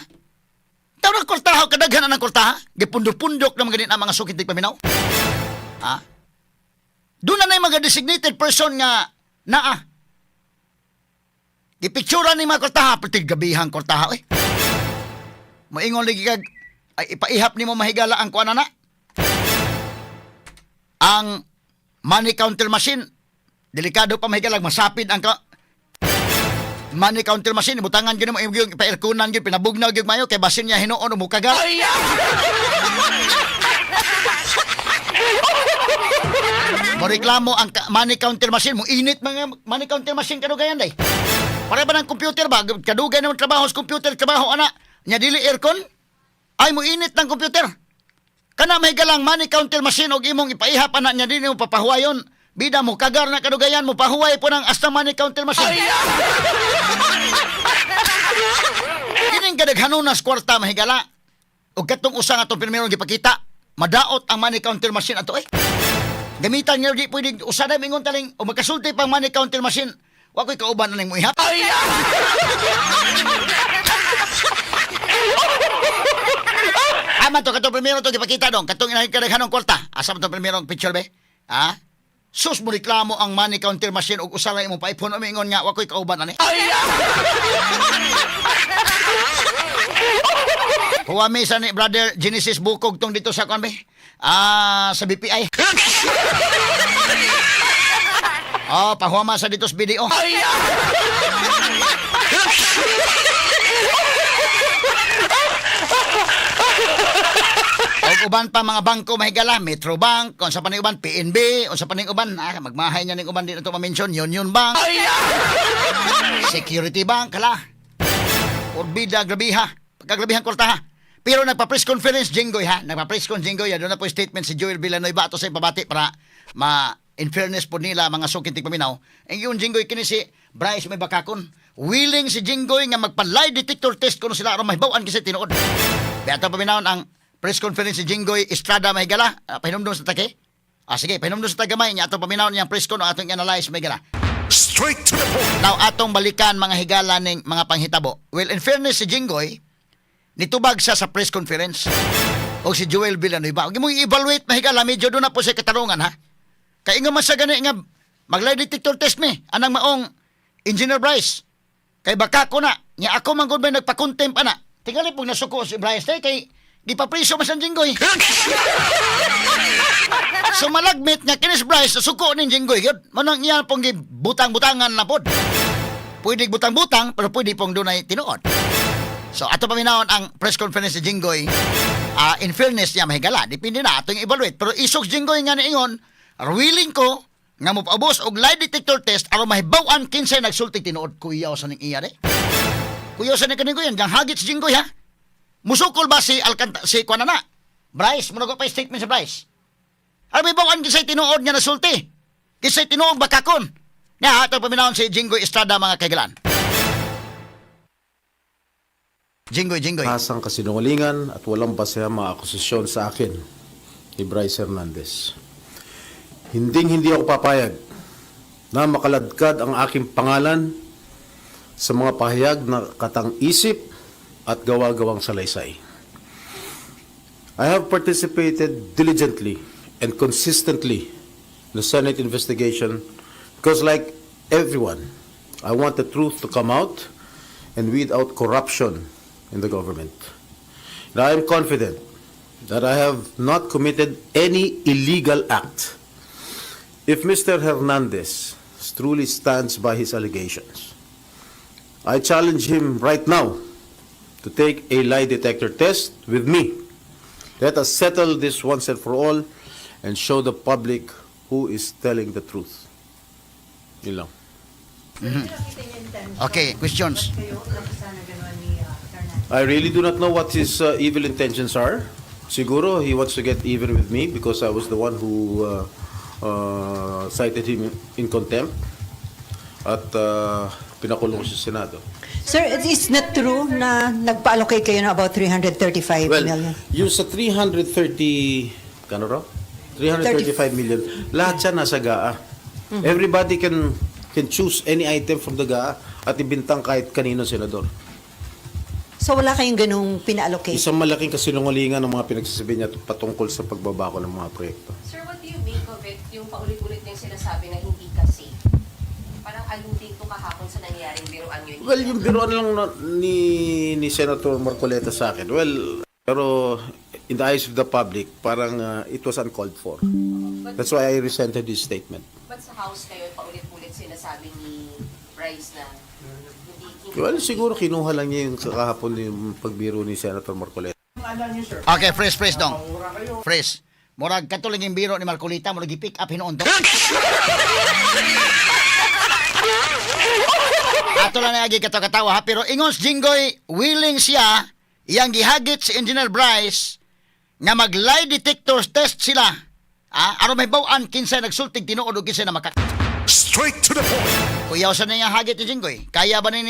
Taw na kortaha, kadaghan na ng kortaha, gipundok-pundok na mga ang mga sukitig paminaw. Ha? Doon na mga designated person nga naa. Gipicturan ni mga kortaha, pati gabihang kortaha, eh. Moingon lagi kag, ay ipaihap ni mo mahigala ang kuana na. Ang money counter machine, delikado pa mahigalag, masapid ang money counter machine, ibutangan gini mo yung pa-airconan yun, pinabugnaw yung mayo, kay basin niya hinuon o mukagal. Moreklamo ang money counter machine, mo init mga money counter machine kadugayan day. Para ba ng computer ba? Kadugay naman trabaho sa computer, trabaho ana, nya dili aircon, ay mo init ng computer. Kana may galang money counter machine og imong ipaihap ana nya din mo papahuwayon. Bida mo kagar na kadugayan mo pahuway po ng asta money counter machine. Kining kadaghanon kwarta mahigala. Og katong usa nga tong primerong gipakita, madaot ang money counter machine ato eh. Gamitan niyo di pwede usa na mingon taling o magkasulti pang money counter machine. Wa ko'y kauban na ning mo ihap. Aman to katong primero to gipakita dong, katong kadaghanong kwarta. Asa man tong primerong picture be? Ha? Sus mo reklamo ang money counter machine ug usa lang imong pa-iPhone o mingon nga wa ko'y kauban ani. Huwami sa ni brother Genesis Bukog tong dito sa kon be. Sa BPI. Oh, pahuama sa dito sa video. O uban pa mga bangko mahigala, Metrobank, kung sa paning uban, PNB, o sa paning uban, magmahay niya ning uban din ito ma-mention, Union Bank, Security Bank, kala. Orbida, grabiha, pagkagrabihan kortaha. Pero nagpa-press conference Jinggoy ha. Nagpa-press conference Jinggoy. Doon na po statement si Joel Villanueva ato sa pabati para in fairness po nila mga sukintig paminaw. Ang yung Jinggoy kini si Bryce may bakakon. Willing si Jinggoy nga magpa-lie detector test kung sila aron mahibawaan kasi tinuod. Beto paminaw ang press conference si Jinggoy Estrada Mahigala. Pahinumdum sa take. Sige, pahinumdum sa tagamay niya ato paminaw niyang press con atong analyze Mahigala. Straight to the point. Now atong balikan mga higala ning mga panghitabo. Well, in fairness si Jinggoy nitubag sa press conference o si Joel Villanueva. Huwag mo i-evaluate mahigala, medyo doon na po sa katarungan ha. Kaya nga mas sa gani nga mag-lie detector test me, anang maong Engineer Bryce. Kay baka ko na, nga ako man gud may nagpa-contempt ana. Tingali pag nasuko si Bryce kay di pa priso mas ang Jinggoy. So malagmit nga kinis Bryce nasuko ni Jinggoy. Manang iya pong butang-butangan na pod. Pwede butang-butang pero pwede pong dunay tinuod. So ato paminawon ang press conference ni Jinggoy. In fairness niya mahigala, depende na ato yung evaluate. Pero isok Jinggoy nga niingon, willing ko nga mo paubos og lie detector test aron mahibaw-an kinsay nagsulti tinuod kuyaw sa ning iya de. Kuyaw sa ning kaning yang hagit si Jinggoy ha. Musukol ba si si Kwanana? Bryce, mo pa statement sa Bryce. Aron mahibaw-an kinsay tinuod nga nasulti. Kinsay tinuod bakakon. Nga ato paminawon si Jinggoy Estrada mga kaigalan. Jinggoy. Hasang kasinungalingan at walang basehang mga akusasyon sa akin ni Bryce Hernandez. Hindi ako papayag na makaladkad ang aking pangalan sa mga pahayag na katang-isip at gawa-gawang salaysay. I have participated diligently and consistently in the Senate investigation because like everyone, I want the truth to come out and weed out corruption in the government. And I am confident that I have not committed any illegal act. If Mr. Hernandez truly stands by his allegations, I challenge him right now to take a lie detector test with me. Let us settle this once and for all and show the public who is telling the truth. Yun lang. Okay, questions. I really do not know what his evil intentions are. Siguro he wants to get even with me because I was the one who cited him in contempt at pinakulong sa Senado. Sir, it's not true na nagpa-allocate kayo na about 335 million? Yung sa 330, kano raw? 335 million, lahat siya nasa GAA. Everybody can choose any item from the GAA at ibintang kahit kanino senador. So wala kayong ganung pina-allocate? Isang malaking kasinungalingan ng mga pinagsasabi niya patungkol sa pagbabako ng mga proyekto. Sir, what do you make of it, yung paulit-ulit niyang sinasabi na hindi kasi? Parang alluding to kahapon sa nangyayaring biruan yun. Well, yung biruan lang ni Senator Marcoleta sa akin. Well, pero in the eyes of the public, parang it was uncalled for. That's why I resented his statement. Ba't sa House kayo paulit-ulit sinasabi ni Bryce na Well, siguro kinuha lang niya yung kahapon yung pagbiro ni Senator Marcoleta. Okay, fresh dong. Fresh. Murag katulig yung biro ni Marcolita, murag i-pick up hinuon dong. Ato lang nagi katawa ha, pero ingon si Jinggoy, willing siya, iyang gihagit si Engineer Bryce, nga mag-lie detector test sila, aron may bawaan kinsay nagsultig tinuod o kinsay na makak. Straight to the point. Kuyaw sa niya hagit ni Jinggoy. Kaya ba ni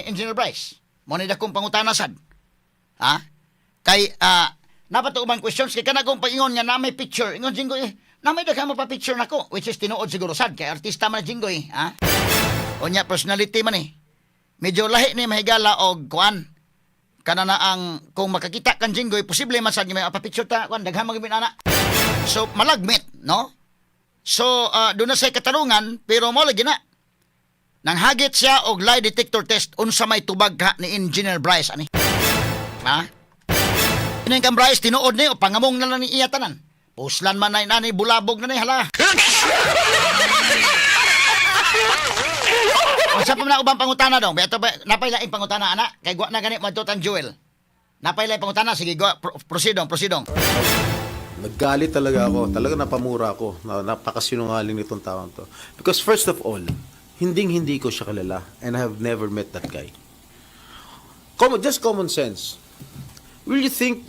Engineer Bryce? Mo ni dakong pangutanasan. Kay napatuman questions kay kana kong paingon nga na may picture. Ingon Jinggoy, na may daghang pa picture nako which is tinuod siguro sad kay artista man Jinggoy, Unya personality man Medyo lahi ni mahigala og kuan. Kana na ang kung makakita kan Jinggoy, posible man sad may pa-picture ta kuan daghang mga ana. So malagmit, no? So doon na sa katarungan pero mo lagi na. Nang hagit siya og lie detector test unsa may tubag ka ni Engineer Bryce ani. Ining kang Bryce tinuod ni o pangamong na lang ni iya tanan. Puslan man na ni bulabog na ni hala. Unsa pa man ubang pangutana dong? Beto ba napay laing pangutana ana kay gwa na gani mo tan Joel. Napay laing pangutana sige go proceedong. Naggalit talaga ako. Talaga napamura ako. Napakasinungaling nitong taong to. Because first of all, hindi ko siya kilala and I have never met that guy. Just common sense. will you think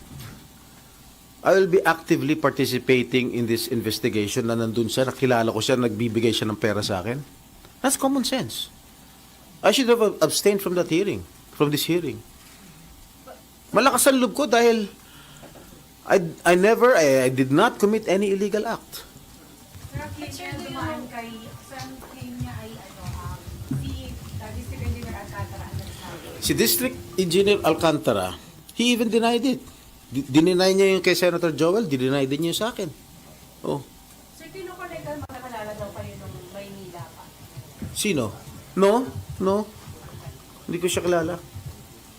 I will be actively participating in this investigation na nandun siya, nakilala ko siya, nagbibigay siya ng pera sa akin? That's common sense. I should have abstained from that hearing, from this hearing. Malakas ang loob ko dahil I did not commit any illegal act. Si District Engineer Alcantara, he even denied it. Dininay niya yung kay Senator Joel, dininay din niya yung sa akin. Oh. Sir, kinukonekan makakalala daw kayo ng Maynila pa? Sino? No. Hindi ko siya kilala.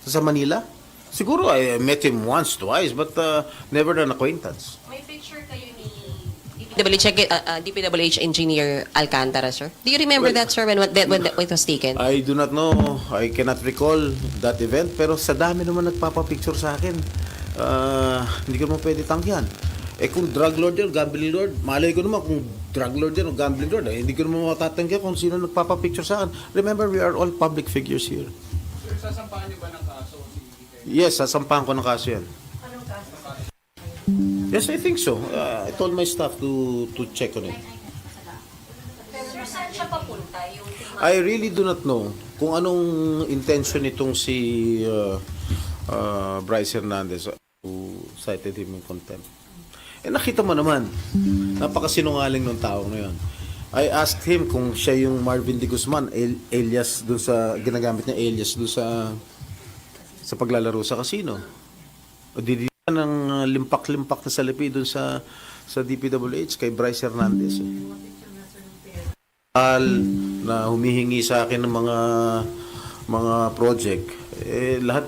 Sa Manila? Siguro I met him once, twice, but never an acquaintance. May picture kayo ni DPWH Engineer Alcantara, sir. Do you remember that, sir, when it was taken? I do not know. I cannot recall that event, pero sa dami naman nagpapapicture sa akin. Hindi ko naman pwede tanggihan. Kung drug lord yan, gambling lord, malay ko naman kung drug lord yan o gambling lord, hindi ko naman matatanggihan kung sino nagpapapicture sa akin. Remember, we are all public figures here. Sir, sasampahan niyo ba ng kaso? Yes, sasampahan ko ng kaso yan. Anong kaso? Yes, I think so. I told my staff to check on it. Sir, saan siya papunta? Yung I really do not know kung anong intention nitong si Bryce Hernandez who cited him in contempt. Nakita mo naman, napakasinungaling ng tao na yun. I asked him kung siya yung Marvin de Guzman, alias doon sa, ginagamit niya alias doon sa paglalaro sa casino. O di ng limpak-limpak na salapi doon sa DPWH kay Bryce Hernandez. Na humihingi sa akin ng mga project, lahat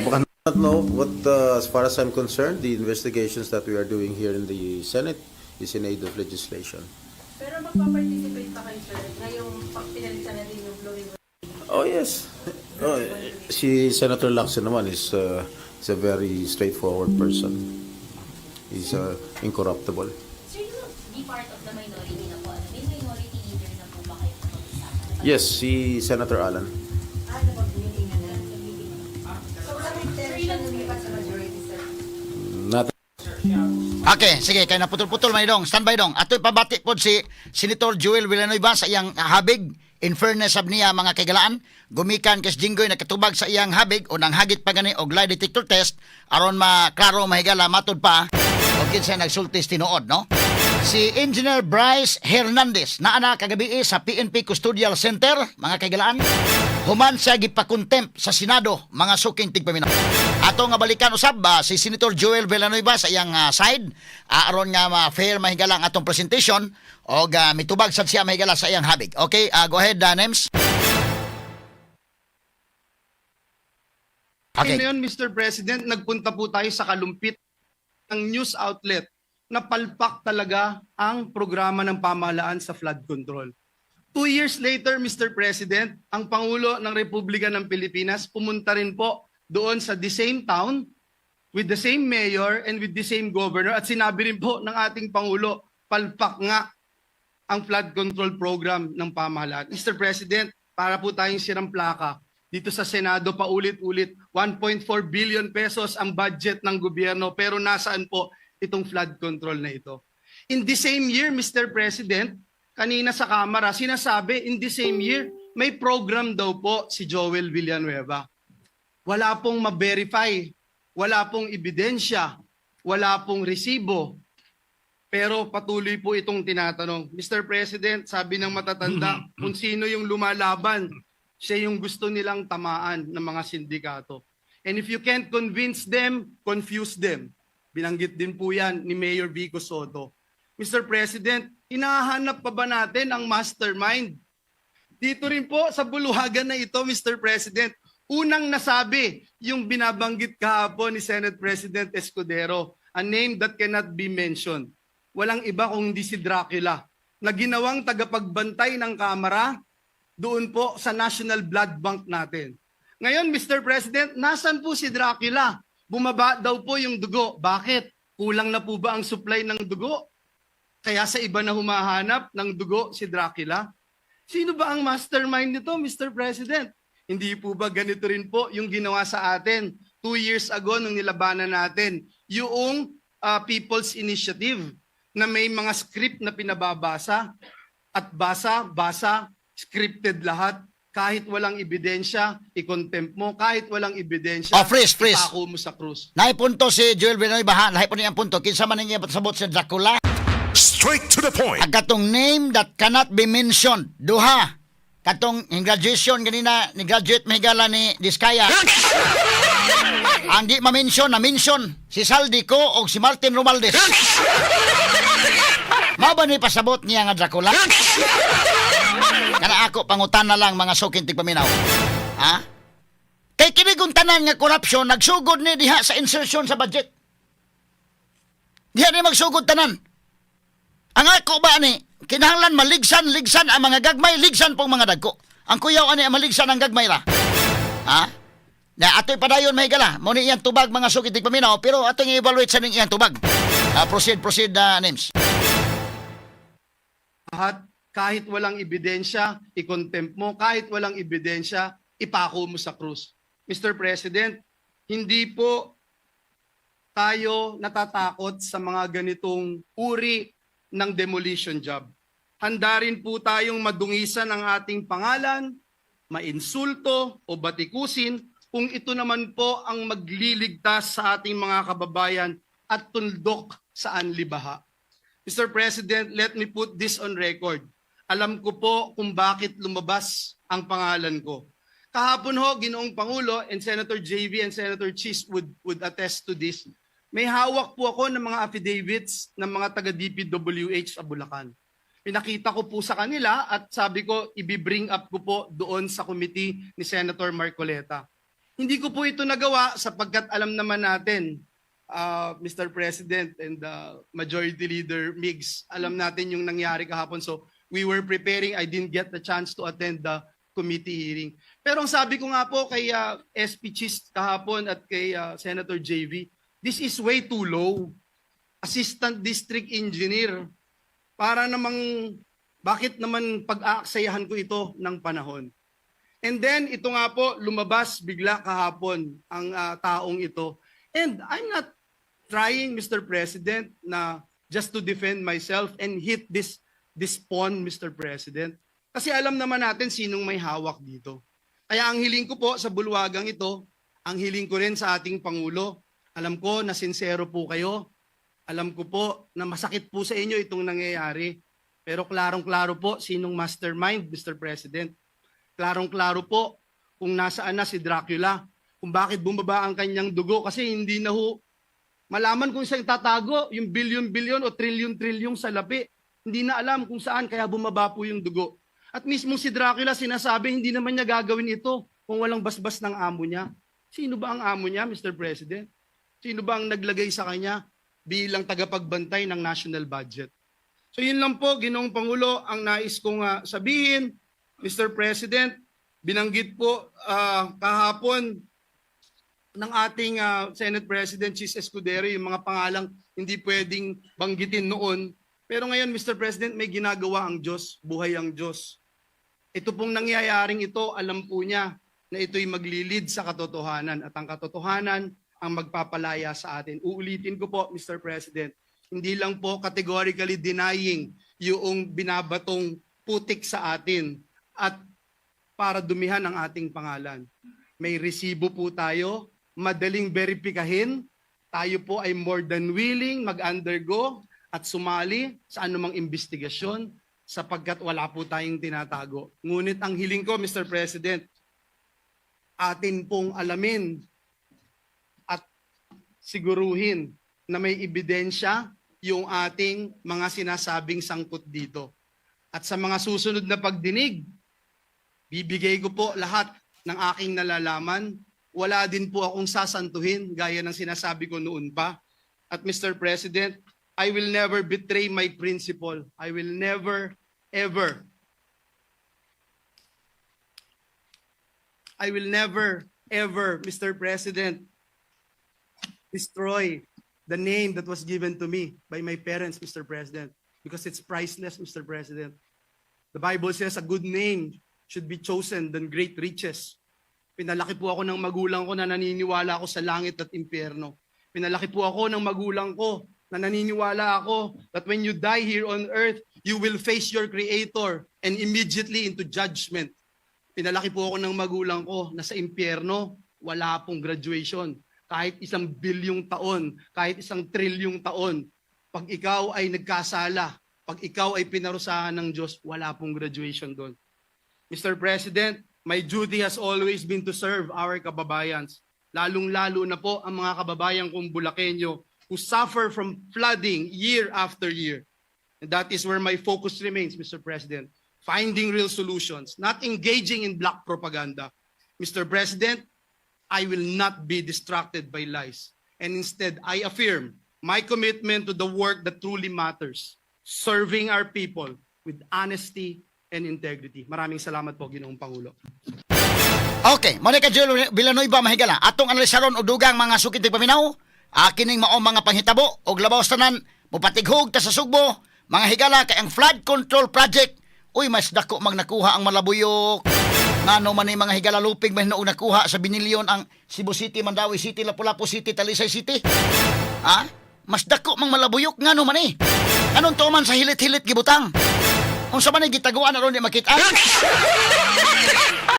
baka not know what as far as I'm concerned, the investigations that we are doing here in the Senate is in aid of legislation. Pero magpa-participate pa kayo, sir, ngayong pinalitan na din yung Blue River. Oh yes. Si Senator Lacson naman is a very straightforward person. He's incorruptible. Sir, you be part of the minority na po. May minority leader na po ba kayo kapag-usapan? Yes, si Senator Alan. Not Okay, sige, kay naputol-putol may dong. Standby dong. Ato'y pabati po si Senator Joel Villanueva sa iyang habig. In fairness sab niya mga kagalaan, gumikan kay Jinggoy nakatubag sa iyang habig o nang hagit pa gani og lie detector test aron maklaro mahigala matud pa o kinsa nagsultis tinuod, no? Si Engineer Bryce Hernandez naa kagabi sa PNP Custodial Center, mga kagalaan. Human siya gipakontempt sa Senado, mga suking tigpaminaw. Ato nga balikan usab si Senator Joel Villanueva sa iyang side aron nga fair mahigala ang atong presentation o mitubag sad siya mahigala sa iyang habig. Okay, go ahead, Nems. Okay. Ngayon, Mr. President, nagpunta po tayo sa kalumpit ng news outlet na palpak talaga ang programa ng pamahalaan sa flood control. 2 years later, Mr. President, ang Pangulo ng Republika ng Pilipinas pumunta rin po doon sa the same town with the same mayor and with the same governor at sinabi rin po ng ating Pangulo, palpak nga ang flood control program ng pamahalaan. Mr. President, para po tayong sirang plaka, dito sa Senado paulit-ulit, 1.4 billion pesos ang budget ng gobyerno pero nasaan po itong flood control na ito? In the same year, Mr. President, kanina sa Kamara, sinasabi in the same year, may program daw po si Joel Villanueva. Wala pong ma-verify, wala pong ebidensya, wala pong resibo. Pero patuloy po itong tinatanong. Mr. President, sabi ng matatanda, kung sino yung lumalaban, siya yung gusto nilang tamaan ng mga sindikato. And if you can't convince them, confuse them. Binanggit din po yan ni Mayor Vico Soto. Mr. President, hinahanap pa ba natin ang mastermind? Dito rin po sa buluhagan na ito, Mr. President, unang nasabi yung binabanggit kahapon ni Senate President Escudero, a name that cannot be mentioned. Walang iba kung hindi si Dracula, na ginawang tagapagbantay ng Kamara doon po sa National Blood Bank natin. Ngayon, Mr. President, nasan po si Dracula? Bumaba daw po yung dugo. Bakit? Kulang na po ba ang supply ng dugo? Kaya sa iba na humahanap ng dugo si Dracula? Sino ba ang mastermind nito, Mr. President? Hindi po ba ganito rin po yung ginawa sa atin 2 years ago nung nilabanan natin yung People's Initiative na may mga script na pinababasa at basa, scripted lahat. Kahit walang ebidensya, i-contempt mo. Kahit walang ebidensya, Freeze. ipako mo sa krus. Naipunto si Joel Binoy Baha, lahi po niyang punto. Kinsa man niya pasabot si Dracula. Straight to the point. Agatong name that cannot be mentioned. Duha. Katong in graduation ganina ni graduate mahigala ni Diskaya. Ang di ma-mention na mention si Saldico o si Martin Romualdez. Mao ba ni pasabot niya nga Dracula? Kana ako pangutan na lang mga sukin tigpaminaw. Ha? Kay kinigung tanan nga corruption nagsugod ni diha sa insertion sa budget. Diha ni magsugod tanan. Ang ako ba ni kinahanglan maligsan ang mga gagmay, ligsan pong mga dagko. Ang kuyaw ani maligsan ang gagmay ra. Ha? Na ato'y padayon mahigala. Mo ni iyang tubag mga sukin tigpaminaw pero atong i-evaluate sa ning iyang tubag. Proceed names. Lahat, kahit walang ebidensya, i-contempt mo. Kahit walang ebidensya, ipako mo sa krus. Mr. President, hindi po tayo natatakot sa mga ganitong uri ng demolition job. Handa rin po tayong madungisan ang ating pangalan, mainsulto o batikusin kung ito naman po ang magliligtas sa ating mga kababayan at tuldok sa anlibaha. Mr. President, let me put this on record. Alam ko po kung bakit lumabas ang pangalan ko. Kahapon ho, Ginoong Pangulo, and Senator JV and Senator Chis would attest to this. May hawak po ako ng mga affidavits ng mga taga-DPWH sa Bulacan. Pinakita ko po sa kanila at sabi ko, i-bring up ko po doon sa committee ni Senator Marcoleta. Hindi ko po ito nagawa sapagkat alam naman natin, Mr. President and Majority Leader Migs, alam natin yung nangyari kahapon. So we were preparing, I didn't get the chance to attend the committee hearing. Pero ang sabi ko nga po kay SP Chis kahapon at kay Senator JV, this is way too low. Assistant District Engineer. Para namang, bakit naman pag-aaksayahan ko ito ng panahon? And then, ito nga po, lumabas bigla kahapon ang taong ito. And I'm not trying, Mr. President, na just to defend myself and hit this pawn, Mr. President. Kasi alam naman natin sinong may hawak dito. Kaya ang hiling ko po sa bulwagang ito, ang hiling ko rin sa ating Pangulo, alam ko na sincero po kayo. Alam ko po na masakit po sa inyo itong nangyayari. Pero klarong-klaro po sinong mastermind, Mr. President. Klarong-klaro po kung nasaan na si Dracula. Kung bakit bumaba ang kanyang dugo. Kasi hindi na ho malaman kung saan tatago yung bilyon-bilyon o trilyon-trilyon sa lapi. Hindi na alam kung saan kaya bumaba po yung dugo. At mismo si Dracula sinasabi hindi naman niya gagawin ito kung walang basbas ng amo niya. Sino ba ang amo niya, Mr. President? Sino ba ang naglagay sa kanya bilang tagapagbantay ng national budget? So yun lang po, Ginoong Pangulo, ang nais kong sabihin. Mr. President, binanggit po kahapon ng ating Senate President Chis Escudero yung mga pangalang hindi pwedeng banggitin noon. Pero ngayon, Mr. President, may ginagawa ang Diyos, buhay ang Diyos. Ito pong nangyayaring ito, alam po niya na ito'y maglilid sa katotohanan at ang katotohanan ang magpapalaya sa atin. Uulitin ko po, Mr. President, hindi lang po categorically denying yung binabatong putik sa atin at para dumihan ang ating pangalan. May resibo po tayo, madaling verifikahin, tayo po ay more than willing mag-undergo at sumali sa anumang investigasyon sapagkat wala po tayong tinatago. Ngunit ang hiling ko, Mr. President, atin pong alamin at siguruhin na may ebidensya yung ating mga sinasabing sangkot dito. At sa mga susunod na pagdinig, bibigay ko po lahat ng aking nalalaman. Wala din po akong sasantuhin gaya ng sinasabi ko noon pa. At Mr. President, I will never betray my principle. I will never, ever, Mr. President, destroy the name that was given to me by my parents, Mr. President, because it's priceless, Mr. President. The Bible says a good name should be chosen than great riches. Pinalaki po ako ng magulang ko na naniniwala ako sa langit at impyerno. Pinalaki po ako ng magulang ko na naniniwala ako that when you die here on earth, you will face your Creator and immediately into judgment. Pinalaki po ako ng magulang ko na sa impyerno, wala pong graduation. Kahit 1 bilyong taon, kahit 1 trilyong taon, pag ikaw ay nagkasala, pag ikaw ay pinarusahan ng Diyos, wala pong graduation doon. Mr. President, my duty has always been to serve our kababayans. Lalong-lalo na po ang mga kababayan kong Bulakenyo who suffer from flooding year after year. And that is where my focus remains, Mr. President. Finding real solutions, not engaging in black propaganda. Mr. President, I will not be distracted by lies. And instead, I affirm my commitment to the work that truly matters, serving our people with honesty and integrity. Maraming salamat po, Ginoong Pangulo. Okay, Monica Joel Villanueva mahigala. Atong analisaron o dugang mga sukiting paminaw. Kining mao mga panghitabo og labaw tanan mupatighog ta sa Sugbo. Mga higala kay ang flood control project. Uy, mas dako mag nakuha ang Malabuyok. Ngano man ni mga higala lupig man og nakuha sa Binilyon ang Cebu City, Mandawi City, Lapu-Lapu City, Talisay City. Mas dako mang Malabuyok ngano man ni. Anong tuman sa hilit-hilit gibutang? Unsa man ni gitaguan aron di makita?